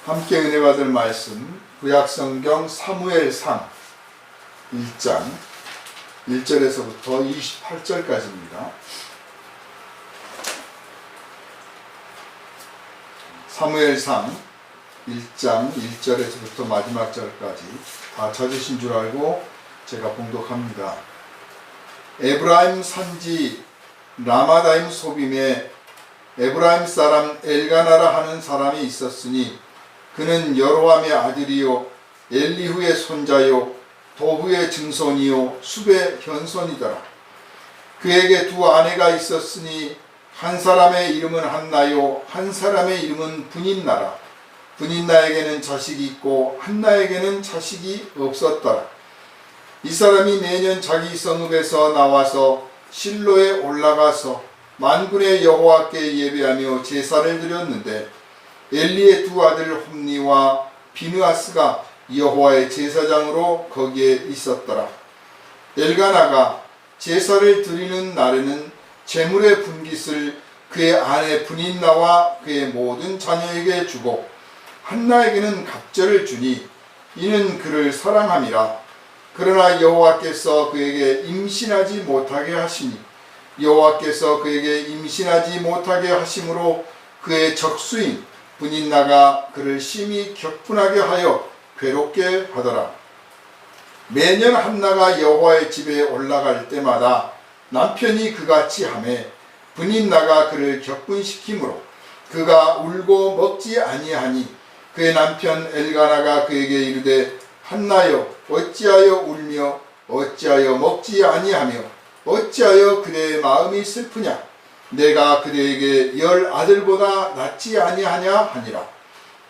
함께 은혜 받을 말씀 구약성경 사무엘상 1장 1절에서부터 28절까지입니다. 사무엘상 1장 1절에서부터 마지막 절까지 다 찾으신 줄 알고 제가 봉독합니다. 에브라임 산지 라마다임 소빔에 에브라임 사람 엘가나라 하는 사람이 있었으니 그는 여로함의 아들이요 엘리후의 손자요 도후의 증손이요 숲의 현손이더라. 그에게 두 아내가 있었으니 한 사람의 이름은 한나요 한 사람의 이름은 분인나라. 분인나에게는 자식이 있고 한나에게는 자식이 없었더라. 이 사람이 매년 자기 성읍에서 나와서 실로에 올라가서 만군의 여호와께 예배하며 제사를 드렸는데 엘리의 두 아들 홈니와 비느하스가 여호와의 제사장으로 거기에 있었더라. 엘가나가 제사를 드리는 날에는 제물의 분깃을 그의 아내 분인나와 그의 모든 자녀에게 주고 한나에게는 갑절을 주니 이는 그를 사랑함이라. 그러나 여호와께서 그에게 임신하지 못하게 하시니 여호와께서 그에게 임신하지 못하게 하심으로 그의 적수인 분인나가 그를 심히 격분하게 하여 괴롭게 하더라. 매년 한나가 여호와의 집에 올라갈 때마다 남편이 그같이 하매 분인나가 그를 격분시키므로 그가 울고 먹지 아니하니 그의 남편 엘가나가 그에게 이르되 한나여 어찌하여 울며 어찌하여 먹지 아니하며 어찌하여 그대의 마음이 슬프냐 내가 그대에게 10 아들보다 낫지 아니하냐 하니라.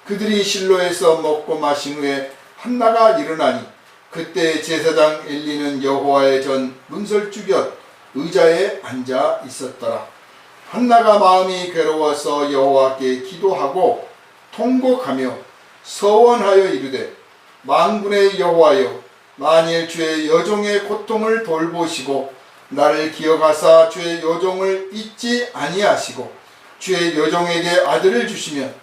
그들이 실로에서 먹고 마신 후에 한나가 일어나니 그때 제사장 엘리는 여호와의 전 문설주 곁 의자에 앉아 있었더라. 한나가 마음이 괴로워서 여호와께 기도하고 통곡하며 서원하여 이르되 만군의 여호와여 만일 주의 여종의 고통을 돌보시고 나를 기억하사 주의 여종을 잊지 아니하시고 주의 여종에게 아들을 주시면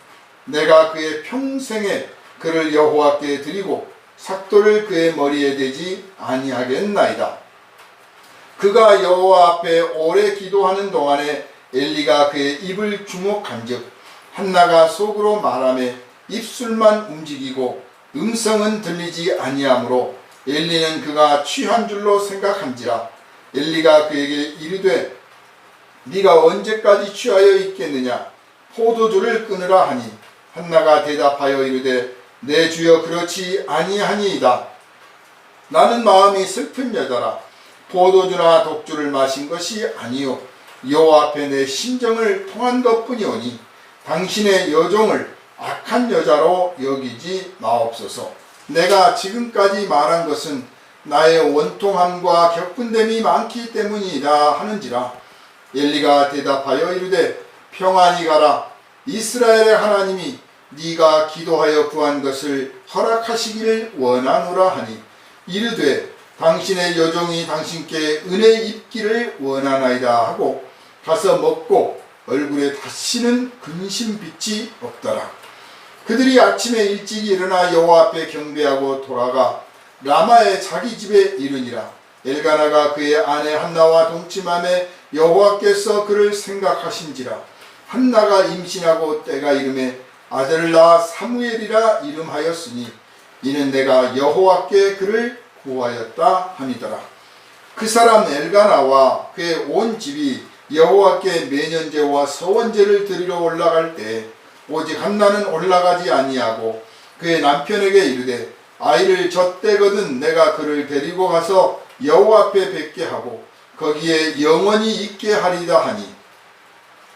내가 그의 평생에 그를 여호와께 드리고 삭도를 그의 머리에 대지 아니하겠나이다. 그가 여호와 앞에 오래 기도하는 동안에 엘리가 그의 입을 주목한즉 한나가 속으로 말하며 입술만 움직이고 음성은 들리지 아니하므로 엘리는 그가 취한 줄로 생각한지라. 엘리가 그에게 이르되 네가 언제까지 취하여 있겠느냐 포도주를 끊으라 하니 한나가 대답하여 이르되 내 주여 그렇지 아니하니이다. 나는 마음이 슬픈 여자라. 포도주나 독주를 마신 것이 아니요 여호와 앞에 내 심정을 통한 것뿐이오니 당신의 여종을 악한 여자로 여기지 마옵소서. 내가 지금까지 말한 것은 나의 원통함과 격분됨이 많기 때문이다 하는지라. 엘리가 대답하여 이르되 평안히 가라. 이스라엘의 하나님이 네가 기도하여 구한 것을 허락하시기를 원하노라 하니 이르되 당신의 여종이 당신께 은혜 입기를 원하나이다 하고 가서 먹고 얼굴에 다시는 근심빛이 없더라. 그들이 아침에 일찍 일어나 여호와 앞에 경배하고 돌아가 라마의 자기 집에 이르니라. 엘가나가 그의 아내 한나와 동침함에 여호와께서 그를 생각하신지라. 한나가 임신하고 때가 이름에 아들을 낳아 사무엘이라 이름하였으니 이는 내가 여호와께 그를 구하였다 함이더라. 그 사람 엘가나와 그의 온 집이 여호와께 매년제와 서원제를 드리러 올라갈 때 오직 한나는 올라가지 아니하고 그의 남편에게 이르되 아이를 젖대거든 내가 그를 데리고 가서 여호와 앞에 뵙게 하고 거기에 영원히 있게 하리다 하니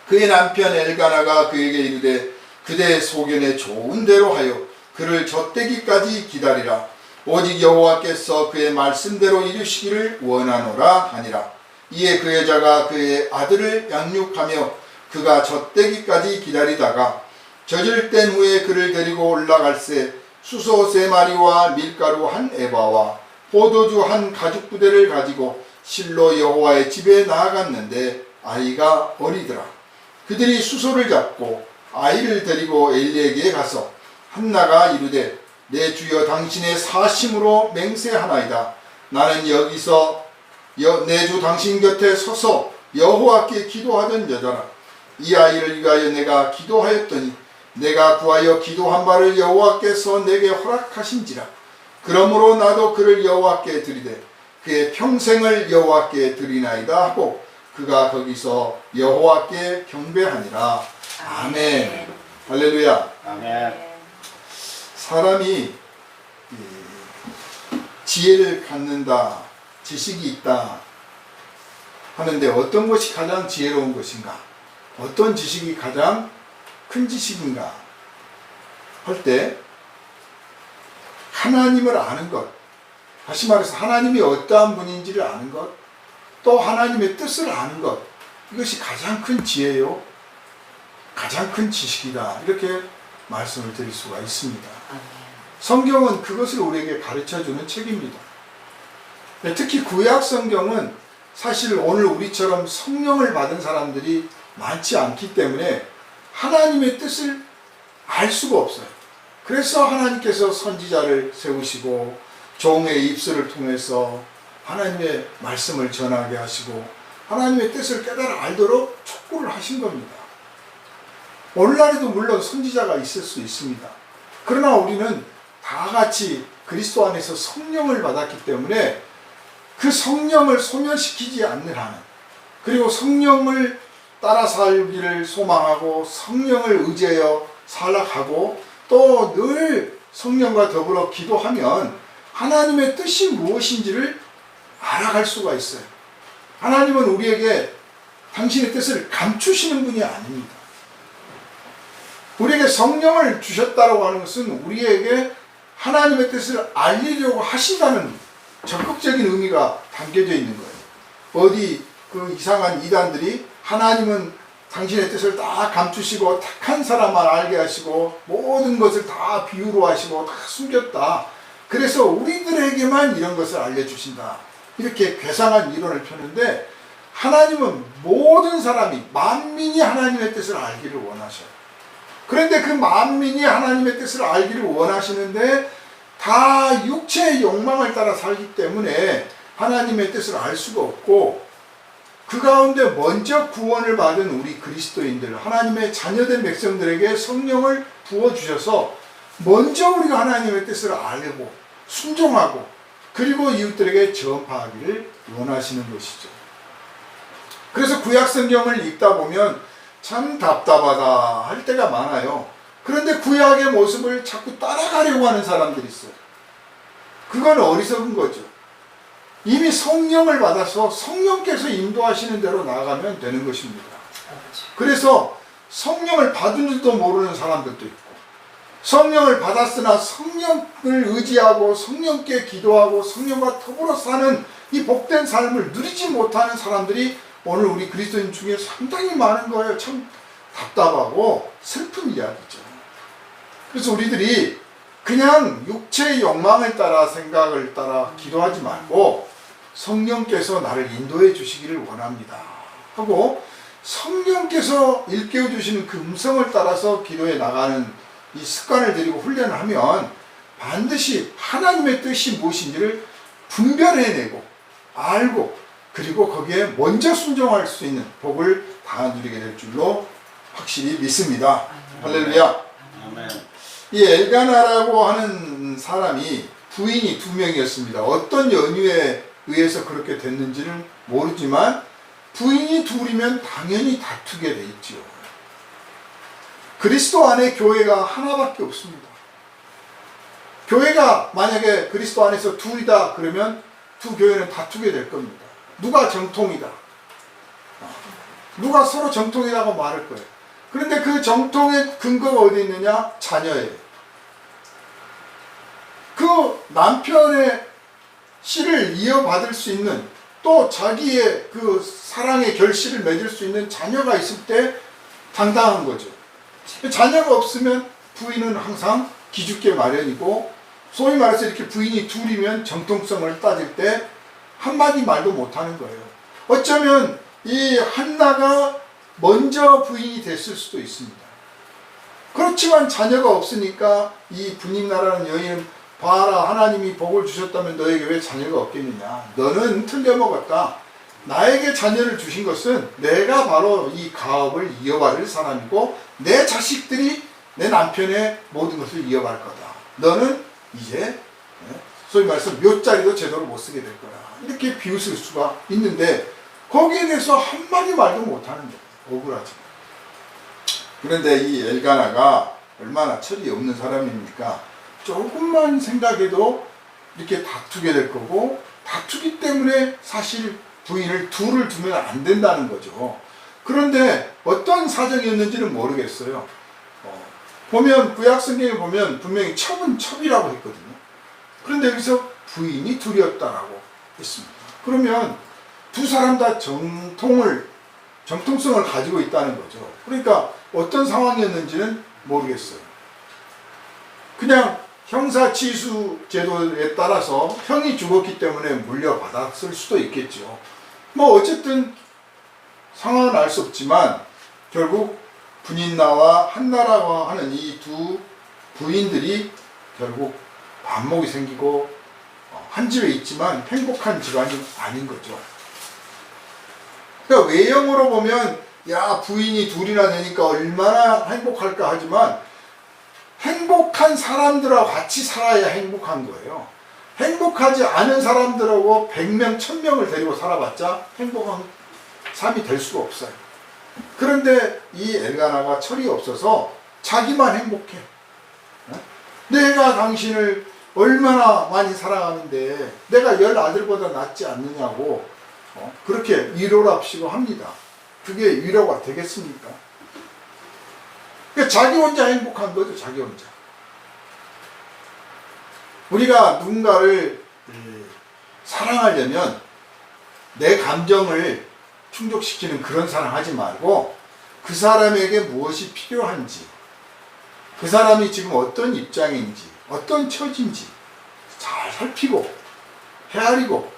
그의 남편 엘가나가 그에게 이르되 그대의 소견에 좋은 대로 하여 그를 젖대기까지 기다리라. 오직 여호와께서 그의 말씀대로 이루시기를 원하노라 하니라. 이에 그 여자가 그의 아들을 양육하며 그가 젖대기까지 기다리다가 젖을 뗀 후에 그를 데리고 올라갈새 수소 3마리와 밀가루 1에바와 포도주 1가죽부대를 가지고 실로 여호와의 집에 나아갔는데 아이가 어리더라. 그들이 수소를 잡고 아이를 데리고 엘리에게 가서 한나가 이르되 내 주여 당신의 사심으로 맹세하나이다. 나는 여기서 내 주 당신 곁에 서서 여호와께 기도하던 여자라. 이 아이를 위하여 내가 기도하였더니 내가 구하여 기도한 바를 여호와께서 내게 허락하신지라. 그러므로 나도 그를 여호와께 드리되 그의 평생을 여호와께 드리나이다 하고 그가 거기서 여호와께 경배하니라. 아멘. 할렐루야. 아멘. 사람이 지혜를 갖는다, 지식이 있다 하는데 어떤 것이 가장 지혜로운 것인가? 어떤 지식이 가장 큰 지식인가? 할 때 하나님을 아는 것, 다시 말해서 하나님이 어떠한 분인지를 아는 것, 또 하나님의 뜻을 아는 것, 이것이 가장 큰 지혜요, 가장 큰 지식이다, 이렇게 말씀을 드릴 수가 있습니다. 성경은 그것을 우리에게 가르쳐주는 책입니다. 특히 구약 성경은 사실 오늘 우리처럼 성령을 받은 사람들이 많지 않기 때문에 하나님의 뜻을 알 수가 없어요. 그래서 하나님께서 선지자를 세우시고 종의 입술을 통해서 하나님의 말씀을 전하게 하시고 하나님의 뜻을 깨달아 알도록 촉구를 하신 겁니다. 오늘날에도 물론 선지자가 있을 수 있습니다. 그러나 우리는 다 같이 그리스도 안에서 성령을 받았기 때문에 그 성령을 소멸시키지 않는 한은, 그리고 성령을 따라 살기를 소망하고 성령을 의지하여 살아가고 또 늘 성령과 더불어 기도하면 하나님의 뜻이 무엇인지를 알아갈 수가 있어요. 하나님은 우리에게 당신의 뜻을 감추시는 분이 아닙니다. 우리에게 성령을 주셨다고 하는 것은 우리에게 하나님의 뜻을 알리려고 하신다는 적극적인 의미가 담겨져 있는 거예요. 어디 그 이상한 이단들이 하나님은 당신의 뜻을 다 감추시고 택한 사람만 알게 하시고 모든 것을 다 비유로 하시고 다 숨겼다. 그래서 우리들에게만 이런 것을 알려주신다. 이렇게 괴상한 이론을 펴는데 하나님은 모든 사람이, 만민이 하나님의 뜻을 알기를 원하셔요. 그런데 그 만민이 하나님의 뜻을 알기를 원하시는데 다 육체의 욕망을 따라 살기 때문에 하나님의 뜻을 알 수가 없고, 그 가운데 먼저 구원을 받은 우리 그리스도인들, 하나님의 자녀된 백성들에게 성령을 부어주셔서 먼저 우리가 하나님의 뜻을 알고 순종하고 그리고 이웃들에게 전파하기를 원하시는 것이죠. 그래서 구약 성경을 읽다 보면 참 답답하다 할 때가 많아요. 그런데 구약의 모습을 자꾸 따라가려고 하는 사람들이 있어요. 그건 어리석은 거죠. 이미 성령을 받아서 성령께서 인도하시는 대로 나아가면 되는 것입니다. 그래서 성령을 받은 줄도 모르는 사람들도 있고, 성령을 받았으나 성령을 의지하고 성령께 기도하고 성령과 더불어 사는 이 복된 삶을 누리지 못하는 사람들이 오늘 우리 그리스도인 중에 상당히 많은 거예요. 참 답답하고 슬픈 이야기죠. 그래서 우리들이 그냥 육체의 욕망을 따라 생각을 따라 기도하지 말고 성령께서 나를 인도해 주시기를 원합니다 하고 성령께서 일깨워 주시는 그 음성을 따라서 기도해 나가는 이 습관을 들이고 훈련을 하면 반드시 하나님의 뜻이 무엇인지를 분별해내고 알고 그리고 거기에 먼저 순종할 수 있는 복을 다 누리게 될 줄로 확실히 믿습니다. 할렐루야. 이 엘가나라고 하는 사람이 부인이 2명이었습니다. 어떤 연유에 의해서 그렇게 됐는지는 모르지만 부인이 둘이면 당연히 다투게 돼 있죠. 그리스도 안에 교회가 하나밖에 없습니다. 교회가 만약에 그리스도 안에서 둘이다 그러면 두 교회는 다투게 될 겁니다. 누가 정통이다, 누가 서로 정통이라고 말할 거예요. 그런데 그 정통의 근거가 어디 있느냐? 자녀예요. 그 남편의 씨를 이어받을 수 있는, 또 자기의 그 사랑의 결실을 맺을 수 있는 자녀가 있을 때 당당한 거죠. 자녀가 없으면 부인은 항상 기죽게 마련이고, 소위 말해서 이렇게 부인이 둘이면 정통성을 따질 때 한마디 말도 못하는 거예요. 어쩌면 이 한나가 먼저 부인이 됐을 수도 있습니다. 그렇지만 자녀가 없으니까 이 분임나라는 여인은 봐라, 하나님이 복을 주셨다면 너에게 왜 자녀가 없겠느냐. 너는 틀려먹었다. 나에게 자녀를 주신 것은 내가 바로 이 가업을 이어받을 사람이고 내 자식들이 내 남편의 모든 것을 이어받을 거다. 너는 이제 소위 말해서 묘자리도 제대로 못 쓰게 될 거다. 이렇게 비웃을 수가 있는데 거기에 대해서 한마디 말도 못하는 거예요. 억울하지. 그런데 이 엘가나가 얼마나 철이 없는 사람입니까? 조금만 생각해도 이렇게 다투게 될 거고, 다투기 때문에 사실 부인을 둘을 두면 안 된다는 거죠. 그런데 어떤 사정이었는지는 모르겠어요. 보면 구약 성경에 보면 분명히 첩은 첩이라고 했거든요. 그런데 여기서 부인이 둘이었다라고 했습니다. 그러면 두 사람 다 정통성을 가지고 있다는 거죠. 그러니까 어떤 상황이었는지는 모르겠어요. 그냥 형사치수 제도에 따라서 형이 죽었기 때문에 물려받았을 수도 있겠죠. 뭐 어쨌든 상황은 알 수 없지만 결국 분인나와 한나라와 하는 이 두 부인들이 결국 반목이 생기고 한 집에 있지만 행복한 집안이 아닌 거죠. 그러니까 외형으로 보면 야, 부인이 둘이나 되니까 얼마나 행복할까 하지만 행복한 사람들하고 같이 살아야 행복한 거예요. 행복하지 않은 사람들하고 100명, 1000명을 데리고 살아봤자 행복한 삶이 될 수가 없어요. 그런데 이 엘가나가 철이 없어서 자기만 행복해. 내가 당신을 얼마나 많이 사랑하는데 내가 10아들보다 낫지 않느냐고 그렇게 위로랍시고 합니다. 그게 위로가 되겠습니까? 그러니까 자기 혼자 행복한 거죠. 자기 혼자. 우리가 누군가를 사랑하려면 내 감정을 충족시키는 그런 사랑하지 말고 그 사람에게 무엇이 필요한지, 그 사람이 지금 어떤 입장인지, 어떤 처지인지 잘 살피고 헤아리고,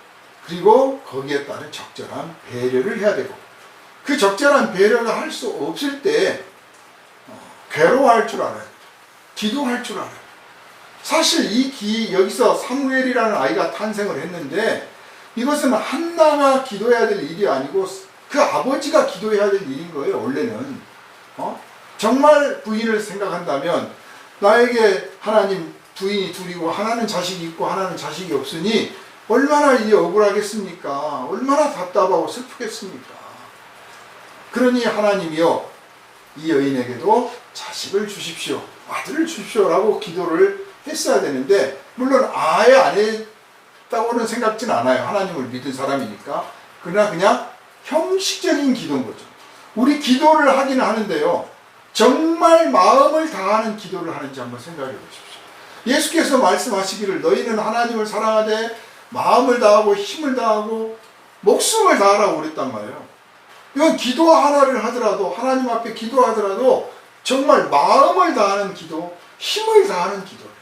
그리고 거기에 따른 적절한 배려를 해야 되고, 그 적절한 배려를 할 수 없을 때 괴로워할 줄 알아요. 기도할 줄 알아요. 사실 여기서 사무엘이라는 아이가 탄생을 했는데 이것은 한나가 기도해야 될 일이 아니고 그 아버지가 기도해야 될 일인 거예요. 원래는 정말 부인을 생각한다면 나에게 하나님 부인이 둘이고 하나는 자식이 있고 하나는 자식이 없으니 얼마나 이 억울하겠습니까? 얼마나 답답하고 슬프겠습니까? 그러니 하나님이여 이 여인에게도 자식을 주십시오, 아들을 주십시오라고 기도를 했어야 되는데, 물론 아예 안 했다고는 생각진 않아요. 하나님을 믿은 사람이니까. 그러나 그냥 형식적인 기도인 거죠. 우리 기도를 하기는 하는데요, 정말 마음을 다하는 기도를 하는지 한번 생각해 보십시오. 예수께서 말씀하시기를 너희는 하나님을 사랑하되 마음을 다하고 힘을 다하고 목숨을 다하라고 그랬단 말이에요. 이건 기도 하나를 하더라도, 하나님 앞에 기도하더라도 정말 마음을 다하는 기도, 힘을 다하는 기도예요.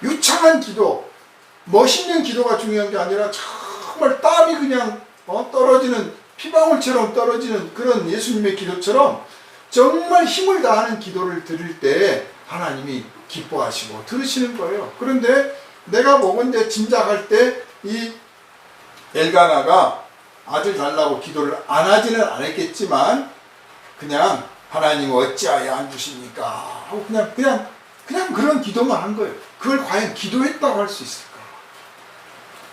유창한 기도, 멋있는 기도가 중요한 게 아니라 정말 땀이 그냥 떨어지는, 피방울처럼 떨어지는 그런 예수님의 기도처럼 정말 힘을 다하는 기도를 드릴 때 하나님이 기뻐하시고 들으시는 거예요. 그런데 내가 뭐건데 짐작할 때 이 엘가나가 아들 달라고 기도를 안 하지는 않았겠지만 그냥 하나님 어찌하여 안 주십니까 하고 그냥 그런 기도만 한 거예요. 그걸 과연 기도했다고 할 수 있을까?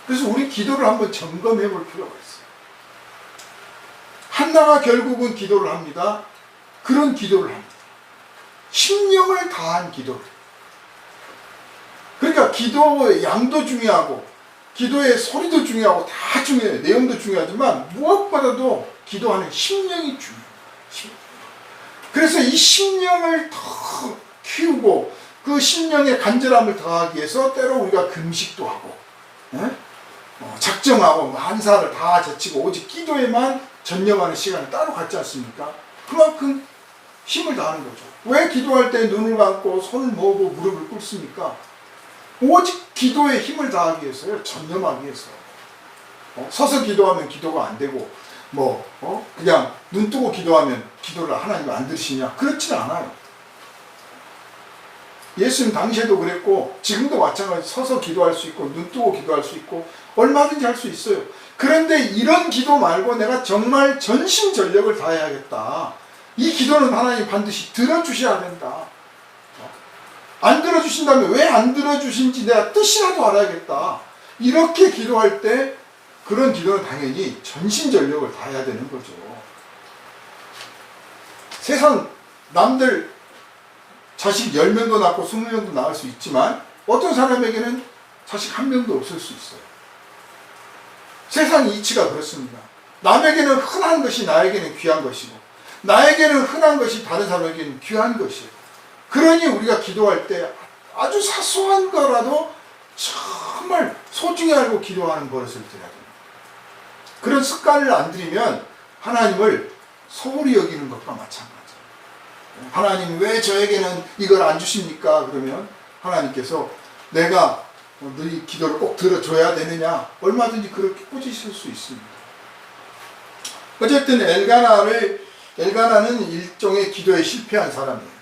그래서 우리 기도를 한번 점검해 볼 필요가 있어요. 한나가 결국은 기도를 합니다. 그런 기도를 합니다. 심령을 다한 기도를. 그러니까 기도의 양도 중요하고 기도의 소리도 중요하고 다 중요해요. 내용도 중요하지만 무엇보다도 기도하는 심령이 중요해요. 그래서 이 심령을 더 키우고 그 심령의 간절함을 더하기 위해서 때로 우리가 금식도 하고 작정하고 만사를 다 제치고 오직 기도에만 전념하는 시간을 따로 갖지 않습니까? 그만큼 힘을 다하는 거죠. 왜 기도할 때 눈을 감고 손을 모으고 무릎을 꿇습니까? 오직 기도에 힘을 다하기 위해서요. 전념하기 위해서. 서서 기도하면 기도가 안 되고 그냥 눈 뜨고 기도하면 기도를 하나님 안 들으시냐? 그렇지는 않아요. 예수님 당시에도 그랬고 지금도 마찬가지. 서서 기도할 수 있고 눈 뜨고 기도할 수 있고 얼마든지 할 수 있어요. 그런데 이런 기도 말고 내가 정말 전심전력을 다해야겠다. 이 기도는 하나님 반드시 들어주셔야 된다. 안 들어주신다면 왜 안 들어주신지 내가 뜻이라도 알아야겠다. 이렇게 기도할 때 그런 기도는 당연히 전심전력을 다해야 되는 거죠. 세상 남들 자식 10명도 낳고 20명도 낳을 수 있지만 어떤 사람에게는 자식 1명도 없을 수 있어요. 세상 이치가 그렇습니다. 남에게는 흔한 것이 나에게는 귀한 것이고 나에게는 흔한 것이 다른 사람에게는 귀한 것이에요. 그러니 우리가 기도할 때 아주 사소한 거라도 정말 소중히 알고 기도하는 버릇을 들여야 됩니다. 그런 습관을 안 들이면 하나님을 소홀히 여기는 것과 마찬가지예요. 하나님 왜 저에게는 이걸 안 주십니까? 그러면 하나님께서 내가 너희 기도를 꼭 들어줘야 되느냐? 얼마든지 그렇게 꾸짖으실 수 있습니다. 어쨌든 엘가나는 일종의 기도에 실패한 사람이에요.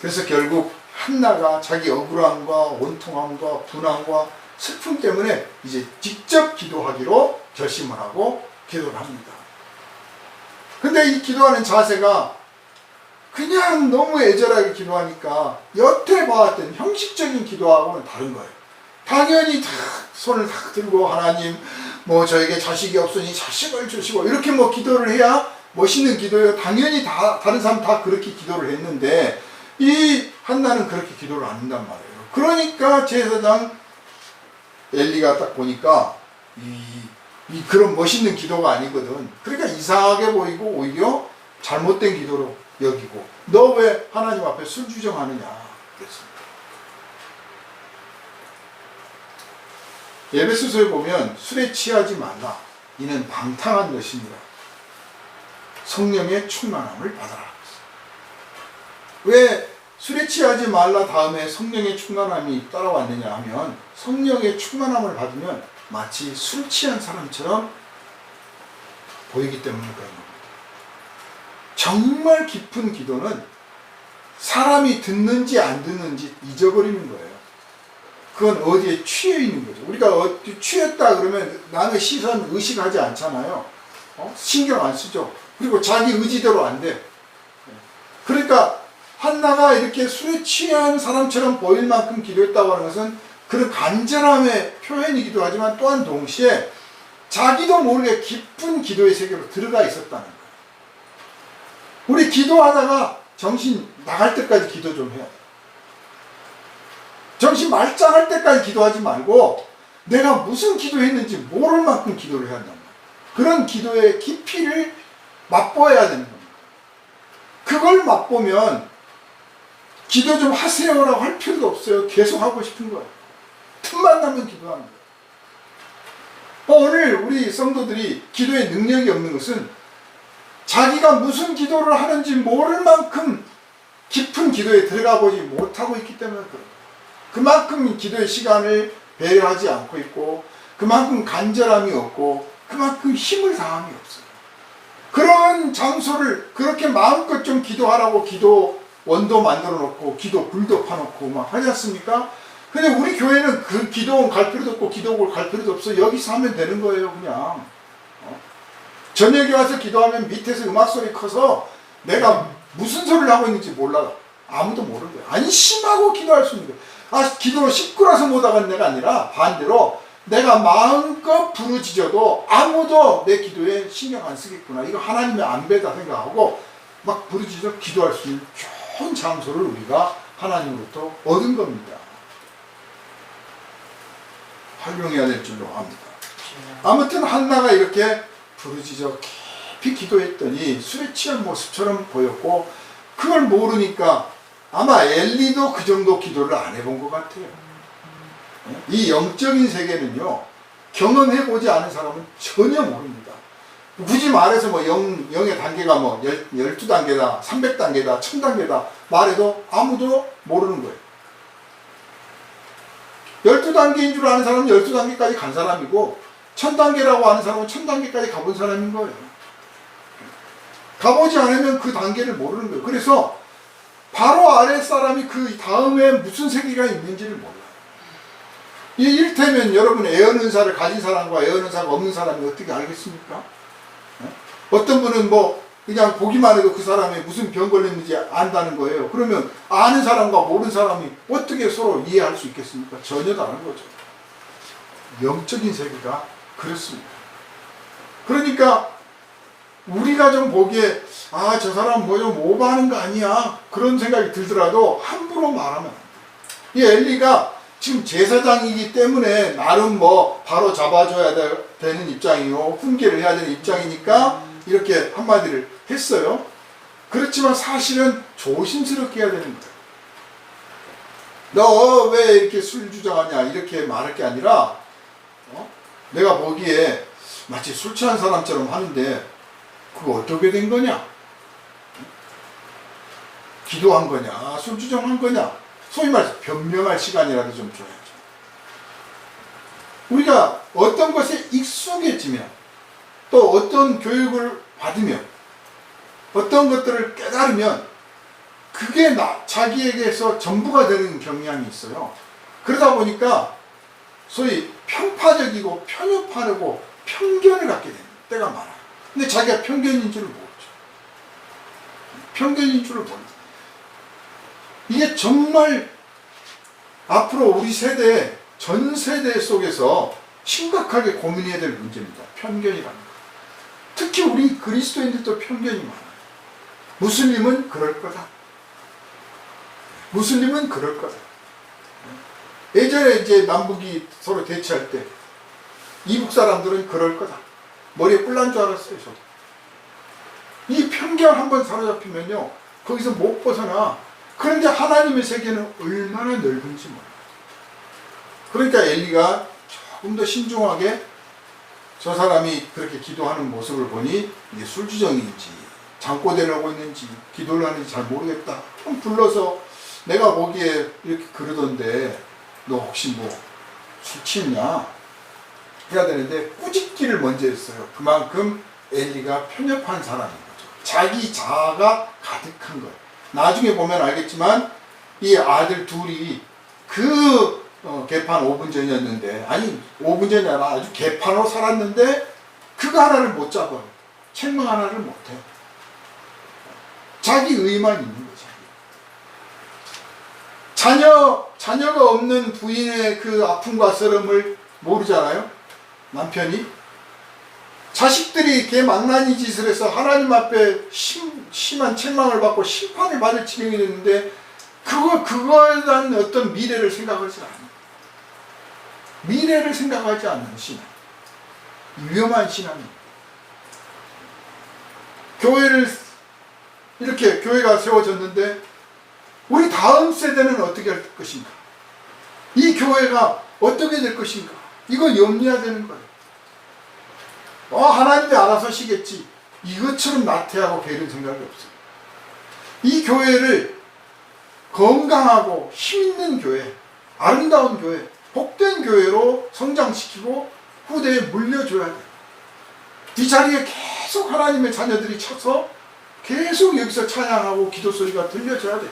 그래서 결국 한나가 자기 억울함과 원통함과 분함과 슬픔 때문에 이제 직접 기도하기로 결심을 하고 기도를 합니다. 근데 이 기도하는 자세가 그냥 너무 애절하게 기도하니까 여태 봐왔던 형식적인 기도하고는 다른 거예요. 당연히 다 손을 탁 들고 하나님 저에게 자식이 없으니 자식을 주시고 이렇게 기도를 해야 멋있는 기도예요. 당연히 다른 사람 다 그렇게 기도를 했는데 이 한나는 그렇게 기도를 안 한단 말이에요. 그러니까 제사장 엘리가 딱 보니까 이 그런 멋있는 기도가 아니거든. 그러니까 이상하게 보이고 오히려 잘못된 기도로 여기고 너 왜 하나님 앞에 술 주정하느냐 그랬습니다. 에베소서에 보면 술에 취하지 말라. 이는 방탕한 것입니다. 성령의 충만함을 받아라. 왜 술에 취하지 말라 다음에 성령의 충만함이 따라왔느냐 하면 성령의 충만함을 받으면 마치 술 취한 사람처럼 보이기 때문에 그런 겁니다. 정말 깊은 기도는 사람이 듣는지 안 듣는지 잊어버리는 거예요. 그건 어디에 취해 있는 거죠. 우리가 취했다 그러면 남의 시선 의식하지 않잖아요. 신경 안 쓰죠. 그리고 자기 의지대로 안 돼. 그러니까 한나가 이렇게 술에 취한 사람처럼 보일 만큼 기도했다고 하는 것은 그런 간절함의 표현이기도 하지만 또한 동시에 자기도 모르게 깊은 기도의 세계로 들어가 있었다는 거예요. 우리 기도하다가 정신 나갈 때까지 기도 좀 해야 돼요. 정신 말짱할 때까지 기도하지 말고 내가 무슨 기도했는지 모를 만큼 기도를 해야 한단 말이에요. 그런 기도의 깊이를 맛보아야 되는 겁니다. 그걸 맛보면 기도 좀 하세요라고 할 필요도 없어요. 계속 하고 싶은 거예요. 틈만 나면 기도하는 거예요. 오늘 우리 성도들이 기도에 능력이 없는 것은 자기가 무슨 기도를 하는지 모를 만큼 깊은 기도에 들어가 보지 못하고 있기 때문에 그래요. 그만큼 기도의 시간을 배려하지 않고 있고 그만큼 간절함이 없고 그만큼 힘을 다함이 없어요. 그런 장소를 그렇게 마음껏 좀 기도하라고 기도 원도 만들어 놓고 기도 불도 파놓고 막 하지 않습니까? 근데 우리 교회는 그 기도원 갈 필요도 없고 기도국을 갈 필요도 없어. 여기서 하면 되는 거예요 그냥. 저녁에 와서 기도하면 밑에서 음악 소리 커서 내가 무슨 소리를 하고 있는지 몰라. 아무도 모르는 거예요. 안심하고 기도할 수 있는 거예요. 기도 시끄러워서 못하는 데가 아니라 반대로 내가 마음껏 부르짖어도 아무도 내 기도에 신경 안 쓰겠구나. 이거 하나님의 안배다 생각하고 막 부르짖어 기도할 수 있는 좋은 장소를 우리가 하나님으로부터 얻은 겁니다. 활용해야 될 줄로 압니다. 아무튼 한나가 이렇게 부르짖어 깊이 기도했더니 술에 취한 모습처럼 보였고 그걸 모르니까 아마 엘리도 그 정도 기도를 안 해본 것 같아요. 이 영적인 세계는요 경험해보지 않은 사람은 전혀 모릅니다. 굳이 말해서 영의 단계가 12단계다 300단계다 1000단계다 말해도 아무도 모르는 거예요. 12단계인 줄 아는 사람은 12단계까지 간 사람이고 1000단계라고 하는 사람은 1000단계까지 가본 사람인 거예요. 가보지 않으면 그 단계를 모르는 거예요. 그래서 바로 아래 사람이 그 다음에 무슨 세계가 있는지를 몰라요. 이를테면 여러분 애언은사를 가진 사람과 애언은사가 없는 사람이 어떻게 알겠습니까? 어떤 분은 뭐 그냥 보기만 해도 그 사람이 무슨 병 걸렸는지 안다는 거예요. 그러면 아는 사람과 모르는 사람이 어떻게 서로 이해할 수 있겠습니까? 전혀 다른 거죠. 영적인 세계가 그렇습니다. 그러니까 우리가 좀 보기에 아, 저 사람 뭐 좀 오버하는 거 아니야, 그런 생각이 들더라도 함부로 말하면 안 돼요. 이 엘리가 지금 제사장이기 때문에 나름 뭐 바로 잡아줘야 되는 입장이요, 훈계를 해야 되는 입장이니까 이렇게 한마디를 했어요. 그렇지만 사실은 조심스럽게 해야 되는 거예요. 너 왜 이렇게 술 주장하냐 이렇게 말할 게 아니라 내가 보기에 마치 술 취한 사람처럼 하는데 그거 어떻게 된 거냐? 기도한 거냐? 술 주정한 거냐? 소위 말해서 변명할 시간이라도 좀 줘야죠. 우리가 어떤 것에 익숙해지면, 또 어떤 교육을 받으면, 어떤 것들을 깨달으면 그게 자기에게서 전부가 되는 경향이 있어요. 그러다 보니까 소위 편파적이고 편협하고 편견을 갖게 되는 때가 많아요. 근데 자기가 편견인 줄을 모르죠. 편견인 줄을 모르죠. 이게 정말 앞으로 우리 세대, 전 세대 속에서 심각하게 고민해야 될 문제입니다. 편견이라는 거. 특히 우리 그리스도인들도 편견이 많아요. 무슬림은 그럴 거다. 무슬림은 그럴 거다. 예전에 이제 남북이 서로 대치할 때 이북 사람들은 그럴 거다. 머리에 뿔난 줄 알았어요, 저도. 이 편견 한번 사로잡히면요, 거기서 못 벗어나. 그런데 하나님의 세계는 얼마나 넓은지 몰라요. 그러니까 엘리가 조금 더 신중하게 저 사람이 그렇게 기도하는 모습을 보니 이게 술주정인지 잠꼬대를 하고 있는지 기도를 하는지 잘 모르겠다. 그럼 불러서 내가 보기에 이렇게 그러던데 너 혹시 뭐 술 취했냐 해야 되는데 꾸짖기를 먼저 했어요. 그만큼 엘리가 편협한 사람인 거죠. 자기 자아가 가득한 거예요. 나중에 보면 알겠지만 이 아들 둘이 그 개판 5분 전이었는데, 아니 5분 전이 아니라 아주 개판으로 살았는데 그거 하나를 못 잡아요. 책망 하나를 못해요. 자기 의만 있는 거죠. 자녀가 없는 부인의 그 아픔과 쓰름을 모르잖아요. 남편이 자식들이 개망나니 짓을 해서 하나님 앞에 심한 책망을 받고 심판을 받을 지경이 됐는데 그거에 대한 어떤 미래를 생각하지 않아요. 미래를 생각하지 않는 신앙, 위험한 신앙입니다. 이렇게 교회가 세워졌는데 우리 다음 세대는 어떻게 할 것인가? 이 교회가 어떻게 될 것인가? 이거 염려해야 되는 거예요. 하나님이 알아서 하시겠지. 이것처럼 나태하고 게으른 생각이 없어요. 이 교회를 건강하고 힘있는 교회, 아름다운 교회, 복된 교회로 성장시키고 후대에 물려줘야 돼요. 이 자리에 계속 하나님의 자녀들이 쳐서 계속 여기서 찬양하고 기도 소리가 들려줘야 돼요.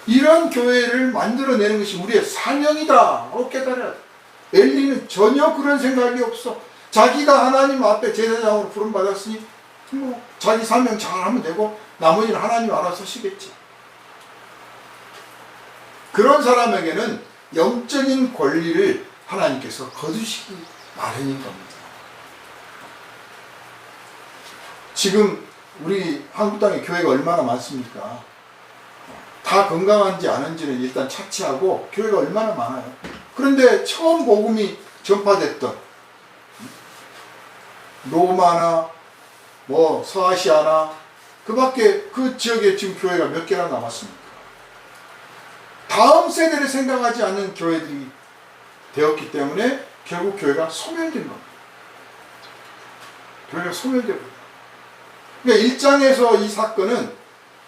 이런 교회를 만들어내는 것이 우리의 사명이다라고 깨달아야 돼요. 엘리는 전혀 그런 생각이 없어. 자기가 하나님 앞에 제사장으로 부름받았으니 뭐 자기 사명 잘하면 되고 나머지는 하나님 알아서 하시겠지. 그런 사람에게는 영적인 권리를 하나님께서 거두시기 마련인 겁니다. 지금 우리 한국 땅에 교회가 얼마나 많습니까? 다 건강한지 아닌지는 일단 차치하고 교회가 얼마나 많아요. 그런데 처음 복음이 전파됐던 로마나 뭐 서아시아나 그 밖에 그 지역에 지금 교회가 몇 개나 남았습니까? 다음 세대를 생각하지 않는 교회들이 되었기 때문에 결국 교회가 소멸된 겁니다. 교회가 소멸되고. 그러니까 1장에서 이 사건은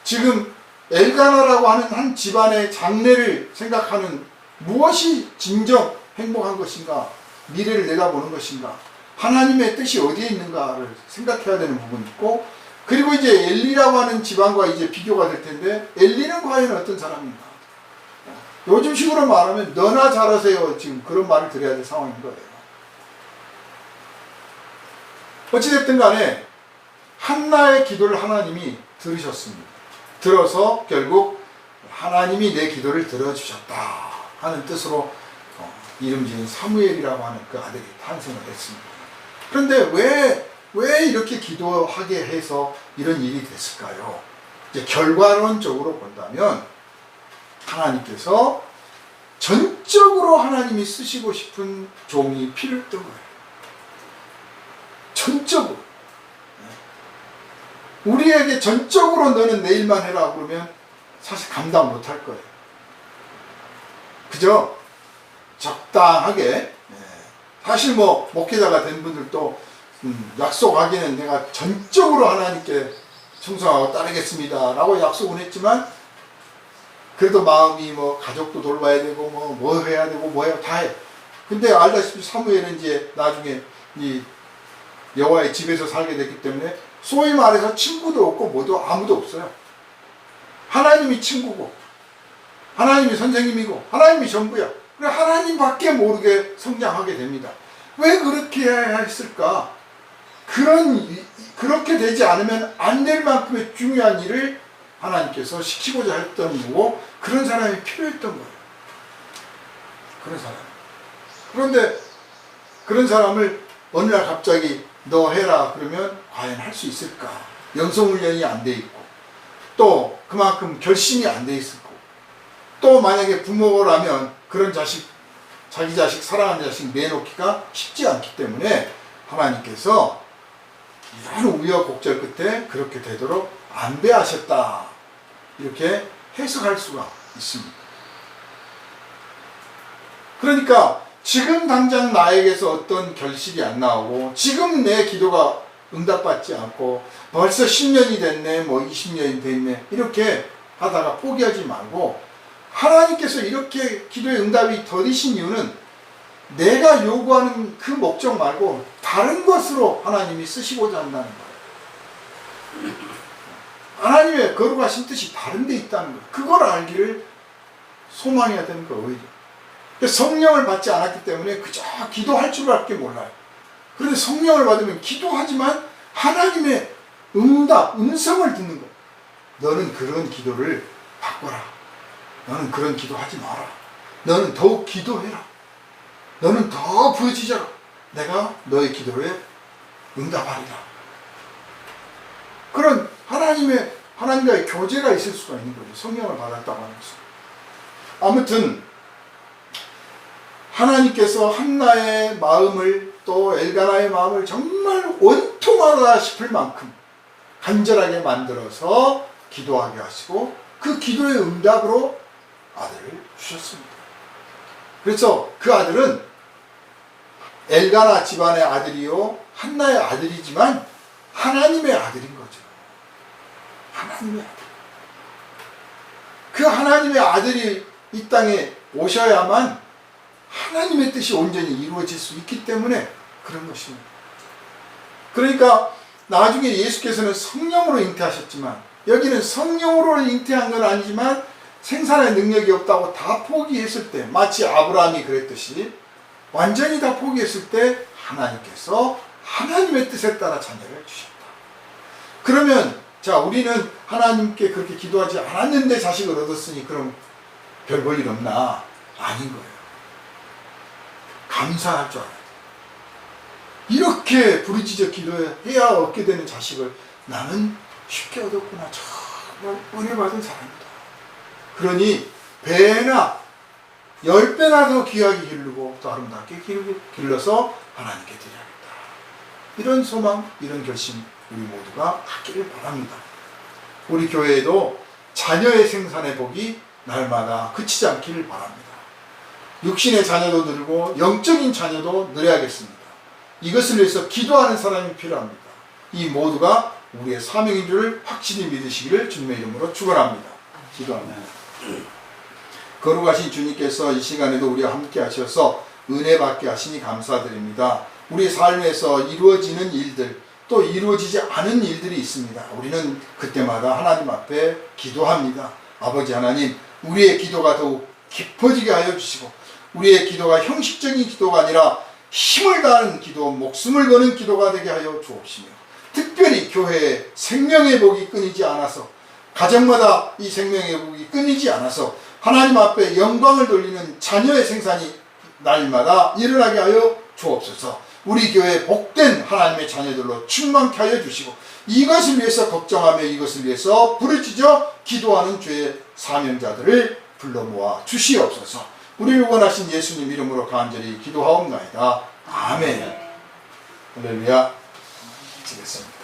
지금 엘가나라고 하는 한 집안의 장래를 생각하는, 무엇이 진정 행복한 것인가, 미래를 내다보는 것인가, 하나님의 뜻이 어디에 있는가를 생각해야 되는 부분이 있고, 그리고 이제 엘리라고 하는 집안과 이제 비교가 될 텐데, 엘리는 과연 어떤 사람인가? 요즘 식으로 말하면 너나 잘하세요, 지금 그런 말을 드려야 될 상황인 거예요. 어찌됐든 간에 한나의 기도를 하나님이 들으셨습니다. 들어서 결국 하나님이 내 기도를 들어주셨다 하는 뜻으로 이름 지은 사무엘이라고 하는 그 아들이 탄생을 했습니다. 그런데 왜 이렇게 기도하게 해서 이런 일이 됐을까요? 이제 결과론적으로 본다면 하나님께서 전적으로 하나님이 쓰시고 싶은 종이 필요했던 거예요. 전적으로. 우리에게 전적으로 너는 내 일만 해라 그러면 사실 감당 못할 거예요. 그죠? 적당하게. 사실 뭐 목회자가 된 분들도 약속하기는 내가 전적으로 하나님께 충성하고 따르겠습니다 라고 약속은 했지만, 그래도 마음이 뭐 가족도 돌봐야 되고 뭐 해야 되고 뭐 해야 다 해. 근데 알다시피 사무엘은 이제 나중에 이 여호와의 집에서 살게 됐기 때문에 소위 말해서 친구도 없고 뭐도 아무도 없어요. 하나님이 친구고 하나님이 선생님이고 하나님이 전부야. 그래 하나님밖에 모르게 성장하게 됩니다. 왜 그렇게 해야 했을까? 그렇게 되지 않으면 안 될 만큼의 중요한 일을 하나님께서 시키고자 했던 거고, 그런 사람이 필요했던 거예요. 그런 사람. 그런데 그런 사람을 어느 날 갑자기 너 해라 그러면 과연 할 수 있을까? 영성훈련이 안 돼 있고, 또 그만큼 결심이 안 돼 있을 거고, 또 만약에 부모라면 그런 자식, 자기 자식, 사랑하는 자식 내놓기가 쉽지 않기 때문에 하나님께서 이런 우여곡절 끝에 그렇게 되도록 안배하셨다, 이렇게 해석할 수가 있습니다. 그러니까 지금 당장 나에게서 어떤 결실이 안 나오고, 지금 내 기도가 응답받지 않고 벌써 10년이 됐네, 뭐 20년이 됐네, 이렇게 하다가 포기하지 말고, 하나님께서 이렇게 기도의 응답이 더디신 이유는 내가 요구하는 그 목적 말고 다른 것으로 하나님이 쓰시고자 한다는 거예요. 하나님의 거룩하신 뜻이 다른 데 있다는 거예요. 그걸 알기를 소망해야 되는 거예요, 오히려. 성령을 받지 않았기 때문에 그저 기도할 줄밖에 몰라요. 그런데 성령을 받으면 기도하지만 하나님의 응답, 음성을 듣는 거예요. 너는 그런 기도를 바꿔라. 너는 그런 기도하지 마라. 너는 더욱 기도해라. 너는 더 부어지져라. 내가 너의 기도에 응답하리라. 그런 하나님과의 교제가 있을 수가 있는 거죠. 성령을 받았다고 하는 것은. 아무튼 하나님께서 한나의 마음을, 또 엘가나의 마음을 정말 원통하다 싶을 만큼 간절하게 만들어서 기도하게 하시고, 그 기도의 응답으로 아들을 주셨습니다. 그래서 그 아들은 엘가나 집안의 아들이요 한나의 아들이지만 하나님의 아들인 거죠. 하나님의 아들. 그 하나님의 아들이 이 땅에 오셔야만 하나님의 뜻이 온전히 이루어질 수 있기 때문에 그런 것입니다. 그러니까 나중에 예수께서는 성령으로 잉태하셨지만, 여기는 성령으로 잉태한 건 아니지만 생산의 능력이 없다고 다 포기했을 때, 마치 아브라함이 그랬듯이 완전히 다 포기했을 때 하나님께서 하나님의 뜻에 따라 자녀를 주셨다. 그러면 자, 우리는 하나님께 그렇게 기도하지 않았는데 자식을 얻었으니 그럼 별 볼 일 없나? 아닌 거예요. 감사할 줄 알아요. 이렇게 부르짖어 기도해야 얻게 되는 자식을 나는 쉽게 얻었구나. 정말 은혜 받은 사람이다. 그러니 배나 10배나 더 귀하게 기르고 또 아름답게 길러서 하나님께 드려야겠다. 이런 소망, 이런 결심 우리 모두가 갖기를 바랍니다. 우리 교회에도 자녀의 생산의 복이 날마다 그치지 않기를 바랍니다. 육신의 자녀도 늘고 영적인 자녀도 늘어야겠습니다. 이것을 위해서 기도하는 사람이 필요합니다. 이 모두가 우리의 사명인 줄 확실히 믿으시기를 주님의 이름으로 축원합니다. 기도합니다. 거룩하신 주님께서 이 시간에도 우리와 함께 하셔서 은혜 받게 하시니 감사드립니다. 우리 삶에서 이루어지는 일들, 또 이루어지지 않은 일들이 있습니다. 우리는 그때마다 하나님 앞에 기도합니다. 아버지 하나님, 우리의 기도가 더욱 깊어지게 하여 주시고, 우리의 기도가 형식적인 기도가 아니라 힘을 다하는 기도, 목숨을 거는 기도가 되게 하여 주옵시며, 특별히 교회의 생명의 복이 끊이지 않아서, 가정마다 이 생명의 복이 끊이지 않아서 하나님 앞에 영광을 돌리는 자녀의 생산이 날마다 일어나게 하여 주옵소서. 우리 교회 복된 하나님의 자녀들로 충만케 하여 주시고, 이것을 위해서 걱정하며 이것을 위해서 부르짖어 기도하는 주의 사명자들을 불러 모아 주시옵소서. 우리를 원하신 예수님 이름으로 간절히 기도하옵나이다. 아멘. 할렐루야. 기도했습니다.